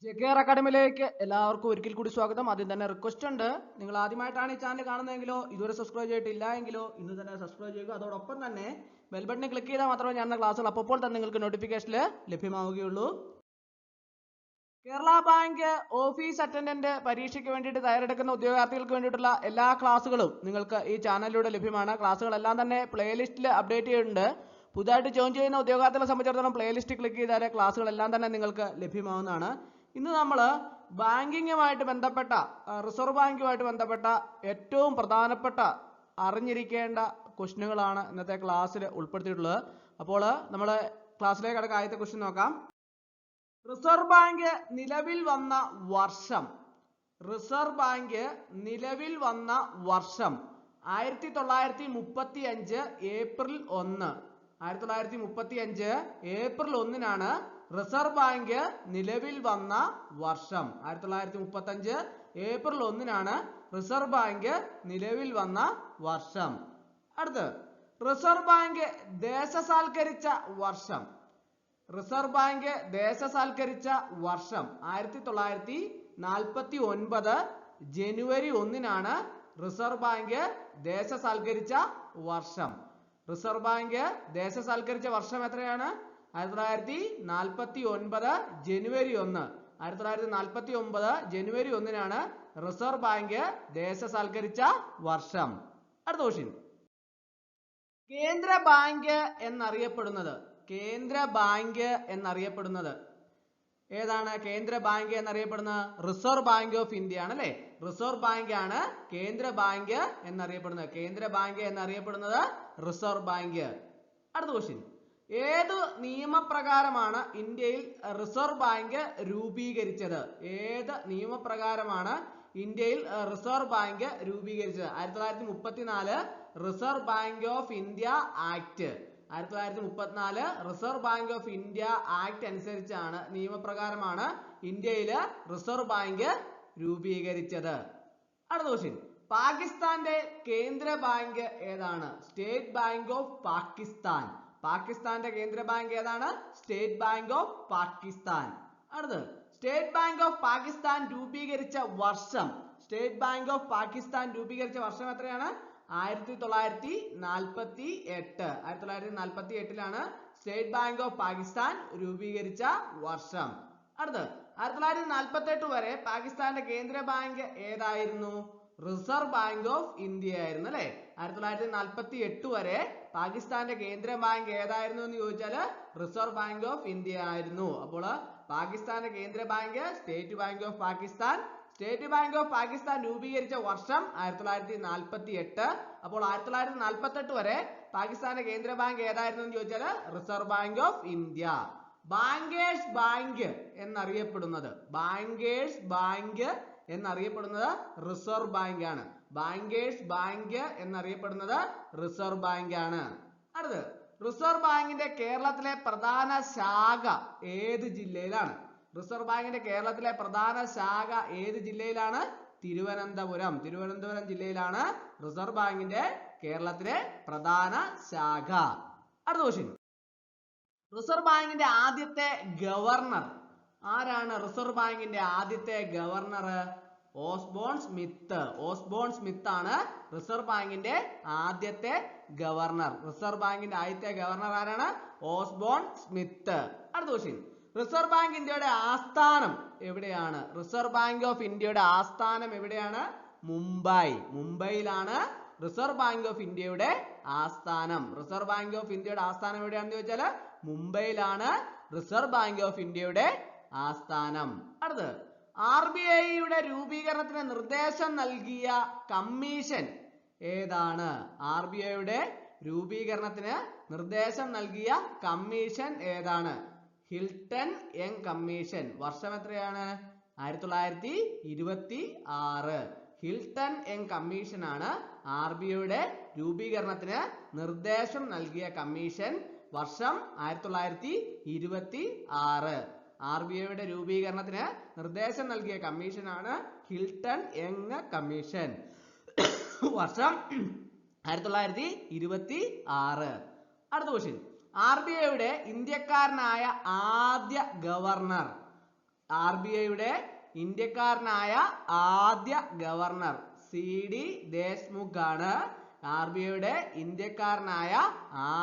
ജെകെആർ അക്കാഡമിയിലേക്ക് എല്ലാവർക്കും ഒരിക്കൽ കൂടി സ്വാഗതം. ആദ്യം തന്നെ റിക്വസ്റ്റ് ഉണ്ട്, നിങ്ങൾ ആദ്യമായിട്ടാണ് ഈ ചാനൽ കാണുന്നതെങ്കിലോ ഇതുവരെ സബ്സ്ക്രൈബ് ചെയ്തിട്ടില്ല എങ്കിലോ ഇന്ന് തന്നെ സബ്സ്ക്രൈബ് ചെയ്യുക. അതോടൊപ്പം തന്നെ ബെൽ ബട്ടൺ ക്ലിക്ക് ചെയ്താൽ മാത്രമേ ഞാൻ ക്ലാസ്സുകൾ അപ്പോൾ തന്നെ നിങ്ങൾക്ക് നോട്ടിഫിക്കേഷനിൽ ലഭ്യമാവുകയുള്ളൂ. കേരള ബാങ്ക് ഓഫീസ് അറ്റൻഡന്റ് പരീക്ഷയ്ക്ക് വേണ്ടിയിട്ട് തയ്യാറെടുക്കുന്ന ഉദ്യോഗാർത്ഥികൾക്ക് വേണ്ടിയിട്ടുള്ള എല്ലാ ക്ലാസ്സുകളും നിങ്ങൾക്ക് ഈ ചാനലിലൂടെ ലഭ്യമാണ്. ക്ലാസ്സുകളെല്ലാം തന്നെ പ്ലേലിസ്റ്റിൽ അപ്ഡേറ്റ് ചെയ്തിട്ടുണ്ട്. പുതുതായിട്ട് ജോയിൻ ചെയ്യുന്ന ഉദ്യോഗാർത്ഥികളെ സംബന്ധിച്ചിടത്തോളം പ്ലേലിസ്റ്റ് ക്ലിക്ക് ചെയ്താൽ ക്ലാസ്സുകളെല്ലാം തന്നെ നിങ്ങൾക്ക് ലഭ്യമാവുന്നതാണ്. ഇന്ന് നമ്മൾ ബാങ്കിങ്ങുമായിട്ട് ബന്ധപ്പെട്ട റിസർവ് ബാങ്കുമായിട്ട് ബന്ധപ്പെട്ട ഏറ്റവും പ്രധാനപ്പെട്ട അറിഞ്ഞിരിക്കേണ്ട ക്വസ്റ്റ്യനുകളാണ് ഇന്നത്തെ ക്ലാസ്സിൽ ഉൾപ്പെടുത്തിയിട്ടുള്ളത്. അപ്പോൾ നമ്മൾ ക്ലാസ്സിലേക്ക് കടക്കാം. ആദ്യത്തെ ക്വസ്റ്റ്യൻ നോക്കാം. റിസർവ് ബാങ്ക് നിലവിൽ വന്ന വർഷം. റിസർവ് ബാങ്ക് നിലവിൽ വന്ന വർഷം 1935 ഏപ്രിൽ 1. 1935 ഏപ്രിൽ 1 റിസർവ് ബാങ്ക് നിലവിൽ വന്ന വർഷം. 1935 ഏപ്രിൽ 1 റിസർവ് ബാങ്ക് നിലവിൽ വന്ന വർഷം. അടുത്ത് റിസർവ് ബാങ്ക് ദേശസാൽക്കരിച്ച വർഷം. റിസർവ് ബാങ്ക് ദേശസാൽക്കരിച്ച വർഷം 1949 ജനുവരി 1 റിസർവ് ബാങ്ക് ദേശസാൽക്കരിച്ച വർഷം. റിസർവ് ബാങ്ക് ദേശസാൽക്കരിച്ച വർഷം എത്രയാണ്? 1949 ജനുവരി 1. 1949 ജനുവരി 1 റിസർവ് ബാങ്ക് ദേശസാൽക്കരിച്ച വർഷം. അടുത്ത ക്വസ്റ്റ്യൻ. കേന്ദ്ര ബാങ്ക് എന്നറിയപ്പെടുന്നത്. കേന്ദ്ര ബാങ്ക് എന്നറിയപ്പെടുന്നത് ഏതാണ്? കേന്ദ്ര ബാങ്ക് എന്നറിയപ്പെടുന്നത് റിസർവ് ബാങ്ക് ഓഫ് ഇന്ത്യ ആണ് അല്ലെ. റിസർവ് ബാങ്ക് ആണ് കേന്ദ്ര ബാങ്ക് എന്നറിയപ്പെടുന്നത്. കേന്ദ്ര ബാങ്ക് എന്നറിയപ്പെടുന്നത് റിസർവ് ബാങ്ക്. അടുത്ത ക്വസ്റ്റ്യൻ. ഏത് നിയമപ്രകാരമാണ് ഇന്ത്യയിൽ റിസർവ് ബാങ്ക് രൂപീകരിച്ചത്? ഏത് നിയമപ്രകാരമാണ് ഇന്ത്യയിൽ റിസർവ് ബാങ്ക് രൂപീകരിച്ചത്? 1934 reserve bank of India act. 1934 reserve bank of India act അനുസരിച്ചാണ്, നിയമപ്രകാരമാണ് ഇന്ത്യയിൽ റിസർവ് ബാങ്ക് രൂപീകരിച്ചത്. അടുത്ത ക്വസ്റ്റ്യൻ. പാകിസ്ഥാന്റെ കേന്ദ്ര ബാങ്ക് ഏതാണ്? State bank of Pakistan. പാകിസ്ഥാന്റെ കേന്ദ്ര ബാങ്ക് ഏതാണ്? State bank of Pakistan. അടുത്ത് സ്റ്റേറ്റ് ബാങ്ക് ഓഫ് പാകിസ്ഥാൻ രൂപീകരിച്ച വർഷം. സ്റ്റേറ്റ് ബാങ്ക് ഓഫ് പാകിസ്ഥാൻ രൂപീകരിച്ച വർഷം എത്രയാണ്? 1948. 1948 സ്റ്റേറ്റ് ബാങ്ക് ഓഫ് പാകിസ്ഥാൻ രൂപീകരിച്ച വർഷം. അടുത്ത് 1948 വരെ പാകിസ്ഥാന്റെ കേന്ദ്ര ബാങ്ക് ഏതായിരുന്നു? റിസർവ് ബാങ്ക് ഓഫ് ഇന്ത്യ ആയിരുന്നു അല്ലെ. 1948 വരെ പാകിസ്ഥാന്റെ കേന്ദ്ര ബാങ്ക് ഏതായിരുന്നു എന്ന് ചോദിച്ചാൽ റിസർവ് ബാങ്ക് ഓഫ് ഇന്ത്യ ആയിരുന്നു. അപ്പോൾ പാകിസ്ഥാന്റെ കേന്ദ്ര bank state bank of Pakistan. State bank of Pakistan രൂപീകരിച്ച വർഷം 1948. അപ്പോൾ 1948 വരെ പാകിസ്ഥാന്റെ കേന്ദ്ര ബാങ്ക് ഏതായിരുന്നു എന്ന് ചോദിച്ചാൽ reserve bank of India. Bankers bank എന്നറിയപ്പെടുന്നത്. ബാങ്കേഴ്സ് ബാങ്ക് എന്നറിയപ്പെടുന്നത് റിസർവ് ബാങ്ക് ആണ്. ബാങ്കേഴ്സ് ബാങ്ക് എന്നറിയപ്പെടുന്നത് റിസർവ് ബാങ്ക് ആണ്. അടുത്ത് റിസർവ് ബാങ്കിന്റെ കേരളത്തിലെ പ്രധാന ശാഖ ഏത് ജില്ലയിലാണ്? റിസർവ് ബാങ്കിന്റെ കേരളത്തിലെ പ്രധാന ശാഖ ഏത് ജില്ലയിലാണ്? തിരുവനന്തപുരം. തിരുവനന്തപുരം ജില്ലയിലാണ് റിസർവ് ബാങ്കിന്റെ കേരളത്തിലെ പ്രധാന ശാഖ. അടുത്ത ക്വസ്റ്റ്യൻ. റിസർവ് ബാങ്കിന്റെ ആദ്യത്തെ ഗവർണർ ആരാണ്? റിസർവ് ബാങ്കിന്റെ ആദ്യത്തെ governor Osborne Smith. Osborne Smith ആണ് റിസർവ് ബാങ്കിന്റെ ആദ്യത്തെ ഗവർണർ. റിസർവ് ബാങ്കിന്റെ ആദ്യത്തെ ഗവർണർ ആരാണ്? Osborne Smith. അടുത്ത ക്വസ്റ്റ്യൻ. റിസർവ് ബാങ്ക് ഇന്ത്യയുടെ ആസ്ഥാനം എവിടെയാണ്? റിസർവ് ബാങ്ക് ഓഫ് ഇന്ത്യയുടെ ആസ്ഥാനം എവിടെയാണ്? മുംബൈ. മുംബൈയിലാണ് റിസർവ് ബാങ്ക് ഓഫ് ഇന്ത്യയുടെ ആസ്ഥാനം. റിസർവ് ബാങ്ക് ഓഫ് ഇന്ത്യയുടെ ആസ്ഥാനം എവിടെയാണെന്ന് ചോദിച്ചാൽ മുംബൈയിലാണ് റിസർവ് ബാങ്ക് ഓഫ് ഇന്ത്യയുടെ ആസ്ഥാനം. അടുത്ത് RBIയുടെ രൂപീകരണത്തിന് നിർദ്ദേശം നൽകിയ കമ്മീഷൻ ഏതാണ്? RBIയുടെ രൂപീകരണത്തിന് നിർദ്ദേശം നൽകിയ കമ്മീഷൻ ഏതാണ്? Hilton young commission. വർഷം എത്രയാണ്? 1926. ഹിൽട്ടൺ യങ് കമ്മീഷൻ ആണ് RBIയുടെ രൂപീകരണത്തിന് നിർദ്ദേശം നൽകിയ കമ്മീഷൻ. വർഷം 1926. RBIയുടെ രൂപീകരണത്തിന് നിർദ്ദേശം നൽകിയ കമ്മീഷൻ ആണ് ഹിൽട്ടൺ യങ് കമ്മീഷൻ. വർഷം 1926. അടുത്ത ക്വസ്റ്റ്യൻ. RBIയുടെ ഇന്ത്യക്കാരനായ ആദ്യ ഗവർണർ RBIയുടെ ഇന്ത്യക്കാരനായ ആദ്യ ഗവർണർ CD ദേശ്മുഖ് ആണ്. RBIയുടെ ഇന്ത്യക്കാരനായ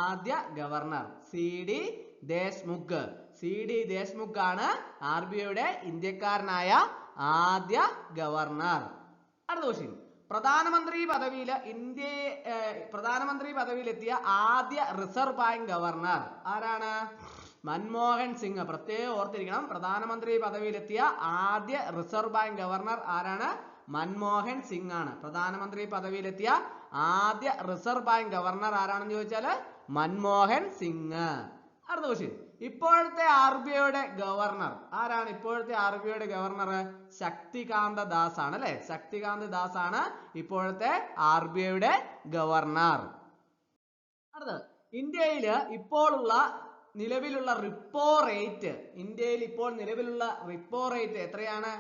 ആദ്യ governor CD Deshmukh. CD Deshmukh ആണ് RBIയുടെ ഇന്ത്യക്കാരനായ ആദ്യ ഗവർണർ. അടുത്ത ക്വസ്റ്റ്യൻ, പ്രധാനമന്ത്രി പദവിയിലെത്തിയ ആദ്യ റിസർവ് ബാങ്ക് ഗവർണർ ആരാണ്? മൻമോഹൻ സിംഗ്. പ്രത്യേകം ഓർത്തിരിക്കണം, പ്രധാനമന്ത്രി പദവിയിലെത്തിയ ആദ്യ റിസർവ് ബാങ്ക് ഗവർണർ ആരാണ്? മൻമോഹൻ സിംഗ് ആണ്. പ്രധാനമന്ത്രി പദവിയിലെത്തിയ ആദ്യ റിസർവ് ബാങ്ക് ഗവർണർ ആരാണെന്ന് ചോദിച്ചാല് മൻമോഹൻ സിംഗ്. അടുത്ത ക്വസ്റ്റ്യൻ, ഇപ്പോഴത്തെ RBIയുടെ ഗവർണർ ആരാണ്? ഇപ്പോഴത്തെ RBIയുടെ ഗവർണർ ശക്തികാന്ത ദാസ് ആണ് അല്ലെ. ശക്തികാന്ത ദാസ് ആണ് ഇപ്പോഴത്തെ RBIയുടെ ഗവർണർ. അടുത്തത്, ഇന്ത്യയില് ഇപ്പോഴുള്ള നിലവിലുള്ള റിപ്പോ റേറ്റ്, ഇന്ത്യയിൽ ഇപ്പോൾ നിലവിലുള്ള റിപ്പോ റേറ്റ് എത്രയാണ്?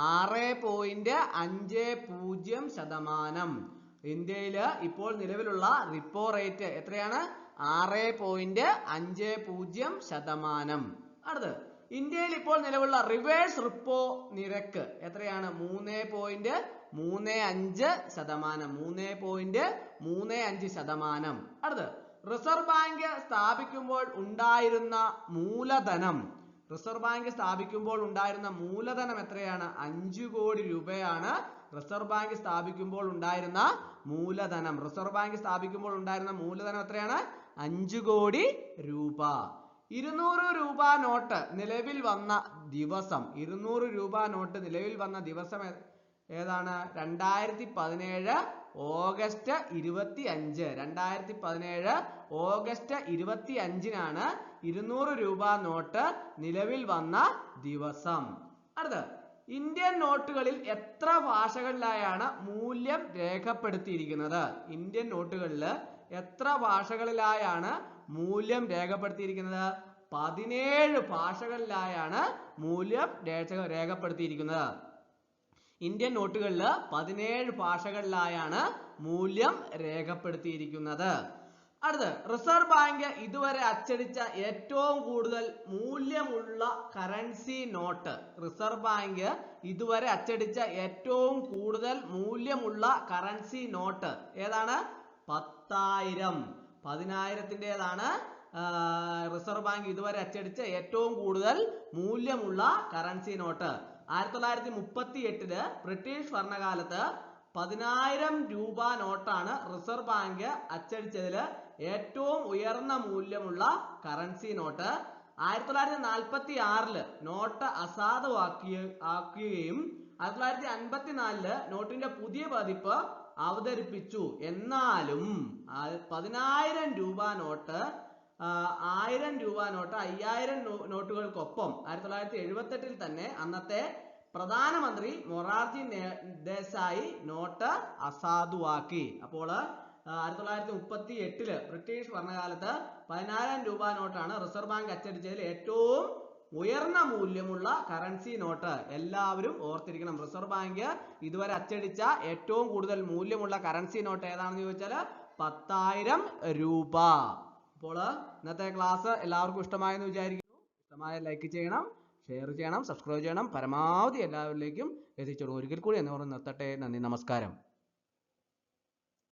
6.50%. ഇന്ത്യയില് ഇപ്പോൾ നിലവിലുള്ള റിപ്പോ റേറ്റ് എത്രയാണ്? 6.50%. അടുത്ത്, ഇന്ത്യയിൽ ഇപ്പോൾ നിലവിലുള്ള റിവേഴ്സ് റിപ്പോ നിരക്ക് എത്രയാണ്? 3.35%. 3.35%. അടുത്ത്, റിസർവ് ബാങ്ക് സ്ഥാപിക്കുമ്പോൾ ഉണ്ടായിരുന്ന മൂലധനം, റിസർവ് ബാങ്ക് സ്ഥാപിക്കുമ്പോൾ ഉണ്ടായിരുന്ന മൂലധനം എത്രയാണ്? 5 കോടി രൂപയാണ് റിസർവ് ബാങ്ക് സ്ഥാപിക്കുമ്പോൾ ഉണ്ടായിരുന്ന മൂലധനം. റിസർവ് ബാങ്ക് സ്ഥാപിക്കുമ്പോൾ ഉണ്ടായിരുന്ന മൂലധനം എത്രയാണ്? 5 കോടി രൂപ. 200 രൂപ നോട്ട് നിലവിൽ വന്ന ദിവസം, 200 രൂപ നോട്ട് നിലവിൽ വന്ന ദിവസം ഏതാണ്? 2017 ഓഗസ്റ്റ് 25. 2017 ഓഗസ്റ്റ് 25-നാണ് 200 രൂപ നോട്ട് നിലവിൽ വന്ന ദിവസം. അടുത്ത, ഇന്ത്യൻ നോട്ടുകളിൽ എത്ര ഭാഷകളിലായാണ് മൂല്യം രേഖപ്പെടുത്തിയിരിക്കുന്നത്? ഇന്ത്യൻ നോട്ടുകളിൽ എത്ര ഭാഷകളിലായാണ് മൂല്യം രേഖപ്പെടുത്തിയിരിക്കുന്നത്? 17 ഭാഷകളിലായാണ് മൂല്യം രേഖപ്പെടുത്തിയിരിക്കുന്നത്. ഇന്ത്യൻ നോട്ടുകളിൽ 17 ഭാഷകളിലായാണ് മൂല്യം രേഖപ്പെടുത്തിയിരിക്കുന്നത്. അടുത്ത്, റിസർവ് ബാങ്ക് ഇതുവരെ അച്ചടിച്ച ഏറ്റവും കൂടുതൽ മൂല്യമുള്ള കറൻസി നോട്ട്. റിസർവ് ബാങ്ക് ഇതുവരെ അച്ചടിച്ച ഏറ്റവും കൂടുതൽ മൂല്യമുള്ള കറൻസി നോട്ട് ഏതാണ്? 10,000. 10,000-ന്റേതാണ് റിസർവ് ബാങ്ക് ഇതുവരെ അച്ചടിച്ച ഏറ്റവും കൂടുതൽ മൂല്യമുള്ള കറൻസി നോട്ട്. 1938 ബ്രിട്ടീഷ് ഭരണകാലത്ത് 10,000 രൂപ നോട്ടാണ് റിസർവ് ബാങ്ക് അച്ചടിച്ചതിൽ ഏറ്റവും ഉയർന്ന മൂല്യമുള്ള കറൻസി നോട്ട്. 1946 നോട്ട് അസാധുവാക്കുകയും 1954 നോട്ടിന്റെ പുതിയ പതിപ്പ് അവതരിപ്പിച്ചു. എന്നാലും 10,000 രൂപ നോട്ട്, 1000 രൂപ നോട്ട്, 5000 നോട്ടുകൾക്കൊപ്പം 1978 തന്നെ അന്നത്തെ പ്രധാനമന്ത്രി മൊറാർജി ദേശായി നോട്ട് അസാധുവാക്കി. അപ്പോൾ 1938 ബ്രിട്ടീഷ് ഭരണകാലത്ത് 10,000 രൂപ നോട്ടാണ് റിസർവ് ബാങ്ക് അച്ചടിച്ചതിൽ ഏറ്റവും ഉയർന്ന മൂല്യമുള്ള കറൻസി നോട്ട്. എല്ലാവരും ഓർത്തിരിക്കണം, റിസർവ് ബാങ്ക് ഇതുവരെ അച്ചടിച്ച ഏറ്റവും കൂടുതൽ മൂല്യമുള്ള കറൻസി നോട്ട് ഏതാണെന്ന് ചോദിച്ചാൽ 10,000 രൂപ. അപ്പോൾ ഇന്നത്തെ ക്ലാസ് എല്ലാവർക്കും ഇഷ്ടമായെന്ന് വിചാരിക്കുന്നു. ഇഷ്ടമായ ലൈക്ക് ചെയ്യണം, ഷെയർ ചെയ്യണം, സബ്സ്ക്രൈബ് ചെയ്യണം, പരമാവധി എല്ലാവരിലേക്കും എത്തിച്ചു കൊടുക്കും. ഒരിക്കൽ കൂടി എന്ന് പറഞ്ഞ് നിർത്തട്ടെ. നന്ദി, നമസ്കാരം.